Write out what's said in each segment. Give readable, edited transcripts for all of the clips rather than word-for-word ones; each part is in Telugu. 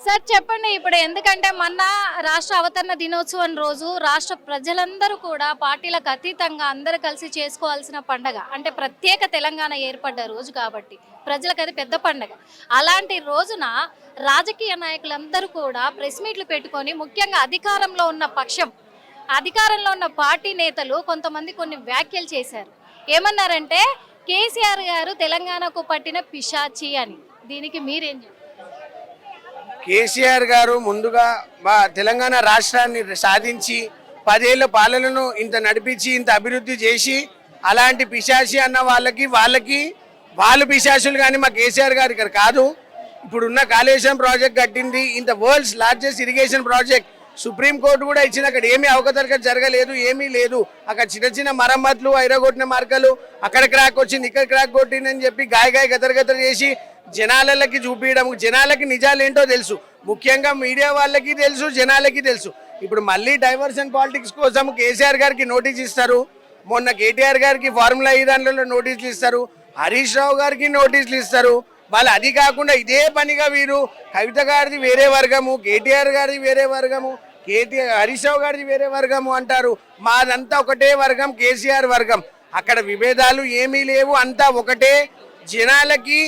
సార్ చెప్పండి, ఇప్పుడు ఎందుకంటే మొన్న రాష్ట్ర అవతరణ దినోత్సవం రోజు రాష్ట్ర ప్రజలందరూ కూడా పార్టీలకు అతీతంగా అందరూ కలిసి చేసుకోవాల్సిన పండగ, అంటే ప్రత్యేక తెలంగాణ ఏర్పడ్డ రోజు కాబట్టి ప్రజలకు అది పెద్ద పండగ. అలాంటి రోజున రాజకీయ నాయకులందరూ కూడా ప్రెస్ మీట్లు పెట్టుకొని, ముఖ్యంగా అధికారంలో ఉన్న పక్షం, అధికారంలో ఉన్న పార్టీ నేతలు కొంతమంది కొన్ని వ్యాఖ్యలు చేశారు. ఏమన్నారంటే కేసీఆర్ గారు తెలంగాణకు పట్టిన పిశాచి అని. దీనికి మీరేం చెప్తారు? కేసీఆర్ గారు ముందుగా తెలంగాణ రాష్ట్రాన్ని సాధించి 10 ఏళ్ల పాలనను ఇంత నడిపించి ఇంత అభివృద్ధి చేసి అలాంటి పిశాచి అన్న వాళ్ళకి వాళ్ళు పిశాచులు కానీ మా కేసీఆర్ గారు ఇక్కడ కాదు. ఇప్పుడున్న కాళేశ్వరం ప్రాజెక్ట్ కట్టింది, ఇంత world's largest irrigation project. Supreme court కూడా ఇచ్చింది, అక్కడ ఏమీ అవకతవకలు జరగలేదు, ఏమీ లేదు. అక్కడ చిన్న చిన్న మరమ్మతులు, ఐరగొట్టిన మార్కలు, అక్కడ క్రాక్ వచ్చింది, ఇక్కడ క్రాక్ కొట్టిందని చెప్పి గాయ గతర చేసి జనాలకి చూపించడం, జనాలకి నిజాలు ఏంటో తెలుసు. ముఖ్యంగా మీడియా వాళ్ళకి తెలుసు, జనాలకి తెలుసు. ఇప్పుడు మళ్ళీ డైవర్షన్ పాలిటిక్స్ కోసం కేసీఆర్ గారికి నోటీస్ ఇస్తారు, మొన్న కేటీఆర్ గారికి ఫార్ములా ఈ దాంట్లో నోటీసులు ఇస్తారు, హరీష్ రావు గారికి నోటీసులు ఇస్తారు. వాళ్ళు అది కాకుండా ఇదే పనిగా వీరు కవిత గారిది వేరే వర్గము, కేటీఆర్ గారిది వేరే వర్గము, హరీష్ రావు గారిది వేరే వర్గము అంటారు. మాదంతా ఒకటే వర్గం, కేసీఆర్ వర్గం. అక్కడ విభేదాలు ఏమీ లేవు, అంతా ఒకటే. జనాలకి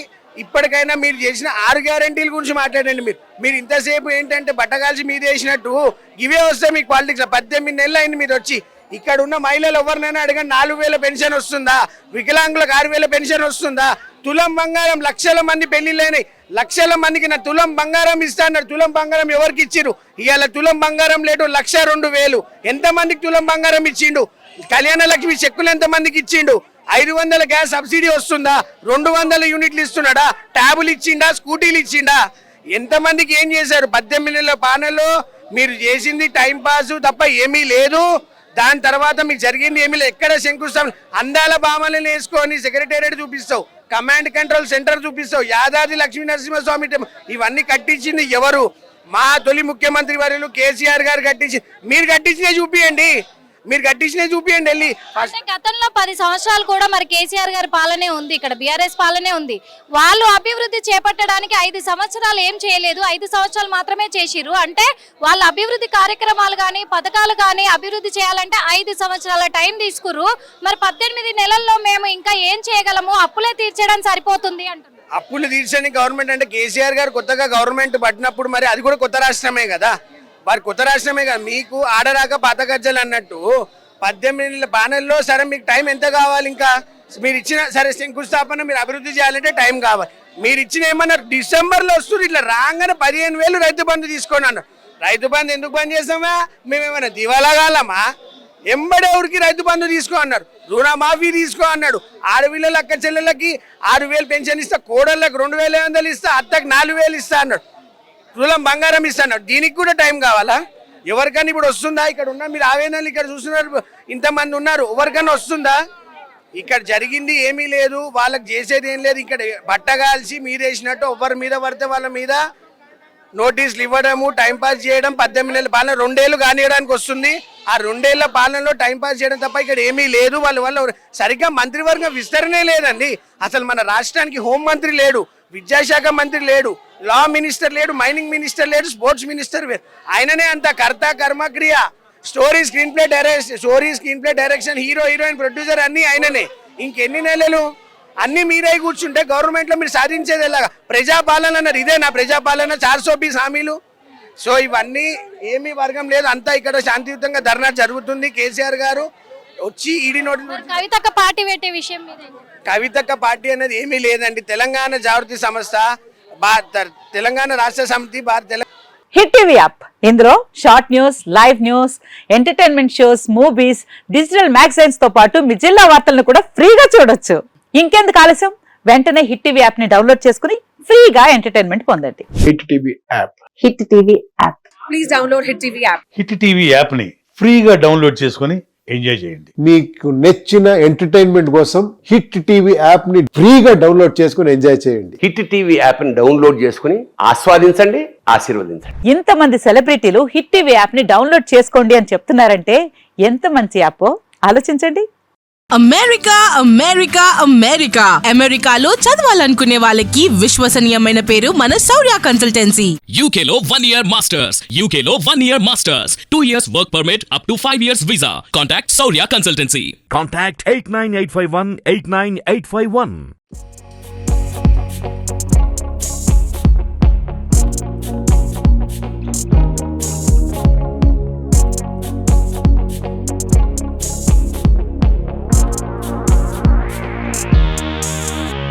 ఇప్పటికైనా మీరు చేసిన 6 గ్యారంటీల గురించి మాట్లాడండి. మీరు ఇంతసేపు ఏంటంటే బట్టగాల్చి మీద వేసినట్టు ఇవే వస్తాయి మీకు పాలిటిక్స్. 18 నెలలు అయింది మీరు వచ్చి. ఇక్కడ ఉన్న మహిళలు ఎవరినైనా అడగండి, 4000 పెన్షన్ వస్తుందా? వికలాంగులకు 6000 పెన్షన్ వస్తుందా? తులం బంగారం, లక్షల మంది పెళ్లిళ్ళైనాయి, లక్షల మందికి నా తులం బంగారం ఇస్తా అన్నారు. తులం బంగారం ఎవరికి ఇచ్చిరు? ఇవాళ తులం బంగారం లేటు 1,02,000. ఎంతమందికి తులం బంగారం ఇచ్చిండు? కళ్యాణ లక్ష్మి చెక్కులు ఎంతమందికి ఇచ్చిండు? 500 గ్యాస్ సబ్సిడీ వస్తుందా? 200 యూనిట్లు ఇస్తున్నాడా? ట్యాబులు ఇచ్చిండా? స్కూటీలు ఇచ్చిండా? ఎంతమందికి ఏం చేశారు? 18 నెలల పాలనలో మీరు చేసింది టైం పాస్ తప్ప ఏమీ లేదు. దాని తర్వాత మీకు జరిగింది ఏమీ లేదు. ఎక్కడ శంకుస్థాపన? అందాల బామలను వేసుకొని సెక్రటేరియట్ చూపిస్తావు, కమాండ్ కంట్రోల్ సెంటర్ చూపిస్తావు, యాదాద్రి లక్ష్మీ నరసింహస్వామి ఇవన్నీ కట్టించింది ఎవరు? మా తొలి ముఖ్యమంత్రి వర్యులు కేసీఆర్ గారు కట్టించి. మీరు కట్టించినే చూపియండి, మీరు కట్టించినే చూపియండి వెళ్ళి. గతంలో 10 సంవత్సరాలు కూడా మరి కేసీఆర్ గారి పాలనే ఉంది, ఇక్కడ బీఆర్ఎస్ పాలనే ఉంది. వాళ్ళు అభివృద్ధి చేపట్టడానికి 5 సంవత్సరాలు ఏం చేయలేదు, 5 సంవత్సరాలు మాత్రమే చేసిరు. అంటే వాళ్ళ అభివృద్ధి కార్యక్రమాలు కానీ పథకాలు కానీ అభివృద్ధి చేయాలంటే 5 సంవత్సరాల టైం తీసుకురు. మరి 18 నెలల్లో మేము ఇంకా ఏం చేయగలము? అప్పులే తీర్చడం సరిపోతుంది అంటున్నారు. అప్పులు తీర్చని గవర్నమెంట్ అంటే కేసీఆర్ గారు కొత్తగా గవర్నమెంట్ పట్టినప్పుడు మరి అది కూడా కొత్త రాష్ట్రమే కదా, వారి కొత్త రాష్ట్రమే కదా. మీకు ఆడరాక పాత గజ్జలు అన్నట్టు 18 నెలల పాలనలో సరే మీకు టైం ఎంత కావాలి? ఇంకా మీరు ఇచ్చిన సరే శంకుస్థాపన మీరు అభివృద్ధి చేయాలంటే టైం కావాలి. మీరు ఇచ్చిన ఏమన్నారు? డిసెంబర్లో వస్తుంది, ఇట్లా రాగానే 15,000 రైతు బంధు తీసుకోండి అన్నారు. రైతు బంధు ఎందుకు బంద్ చేస్తామా? మేమేమన్నా దివాలా కాలమా? ఎంబడే ఊరికి రైతు బంధు తీసుకో అన్నారు, రుణమాఫీ తీసుకో అన్నాడు. ఆడపిల్లల అక్క చెల్లెళ్ళకి 6,000 పెన్షన్ ఇస్తా, కోడళ్ళకి 2,500 ఇస్తా, అత్తకి 4,000 ఇస్తా అన్నాడు. తులం బంగారం ఇస్తాను. దీనికి కూడా టైం కావాలా? ఎవరికైనా ఇప్పుడు వస్తుందా? ఇక్కడ ఉన్న మీరు ఆవేదనలు ఇక్కడ చూస్తున్నారు, ఇంతమంది ఉన్నారు, ఎవరికైనా వస్తుందా? ఇక్కడ జరిగింది ఏమీ లేదు, వాళ్ళకి చేసేది ఏం లేదు. ఇక్కడ బట్టగాల్చి మీరు వేసినట్టు ఎవరి మీద పడితే వాళ్ళ మీద నోటీసులు ఇవ్వడము, టైంపాస్ చేయడం. 18 నెలల పాలన 2 ఏళ్ళు కానియడానికి వస్తుంది. ఆ 2 ఏళ్ల పాలనలో టైంపాస్ చేయడం తప్ప ఇక్కడ ఏమీ లేదు. వాళ్ళ సరిగ్గా మంత్రివర్గం విస్తరణే లేదండి. అసలు మన రాష్ట్రానికి హోంమంత్రి లేడు, విద్యాశాఖ మంత్రి లేడు, లా మినిస్టర్ లేడు, మైనింగ్ మినిస్టర్ లేడు, స్పోర్ట్స్ మినిస్టర్ లేడు. ఆయననే అంత కర్త కర్మక్రియ, screenplay direction, hero heroine producer అన్ని ఆయననే. ఇంకెన్ని నెలలు అన్ని మీరే కూర్చుంటే గవర్నమెంట్లో మీరు సాధించేది ఎలాగా? ప్రజాపాలన అన్నారు, ఇదే నా ప్రజాపాలన? 420 హామీలు. సో ఇవన్నీ ఏమీ వర్గం లేదు, అంతా ఇక్కడ శాంతియుతంగా ధర్నా జరుగుతుంది. కేసీఆర్ గారు వచ్చి ఈడీ నోటీసులు. కవితక్క పార్టీ పెట్టే విషయం మీద కవితక్క పార్టీ అనేది ఏమీ లేదండి. తెలంగాణ జాగృతి సంస్థ, తెలంగాణ రాష్ట్ర సమితి, హిట్ టీవీ యాప్, ఇందులో short news, live news, entertainment shows, movies, digital magazines తో పాటు మీ జిల్లా వార్తలను కూడా ఫ్రీగా చూడొచ్చు. ఇంకెందుకు ఆలస్యం? వెంటనే హిట్ టీవీ యాప్ ని డౌన్లోడ్ చేసుకుని ఫ్రీగా ఎంటర్టైన్మెంట్ పొందండి. Hit TV app. Hit TV app. Please download hit TV app. Hit TV app ని ఫ్రీగా డౌన్లోడ్ చేసుకుని ఎంజాయ్ చేయండి. మీకు నచ్చిన ఎంటర్టైన్మెంట్ కోసం హిట్ టీవీ యాప్ ని ఫ్రీగా డౌన్లోడ్ చేసుకుని ఎంజాయ్ చేయండి. హిట్ టీవీ యాప్ ని డౌన్లోడ్ చేసుకుని ఆస్వాదించండి, ఆశీర్వదించండి. ఇంతమంది సెలబ్రిటీలు హిట్ టీవీ యాప్ ని డౌన్లోడ్ చేసుకోండి అని చెప్తున్నారంటే ఎంత మంచి యాప్ ఆలోచించండి. అమెరికా అమెరికా అమెరికా అమెరికాలో చదవాలనుకునే వాళ్ళకి విశ్వసనీయమైన పేరు మన శౌర్య కన్సల్టెన్సీ. UK లో 1 year masters. UK లో 1 year masters. 2 years work permit up to 5 years visa. Contact Saurya Consultancy. Contact 89851 89851.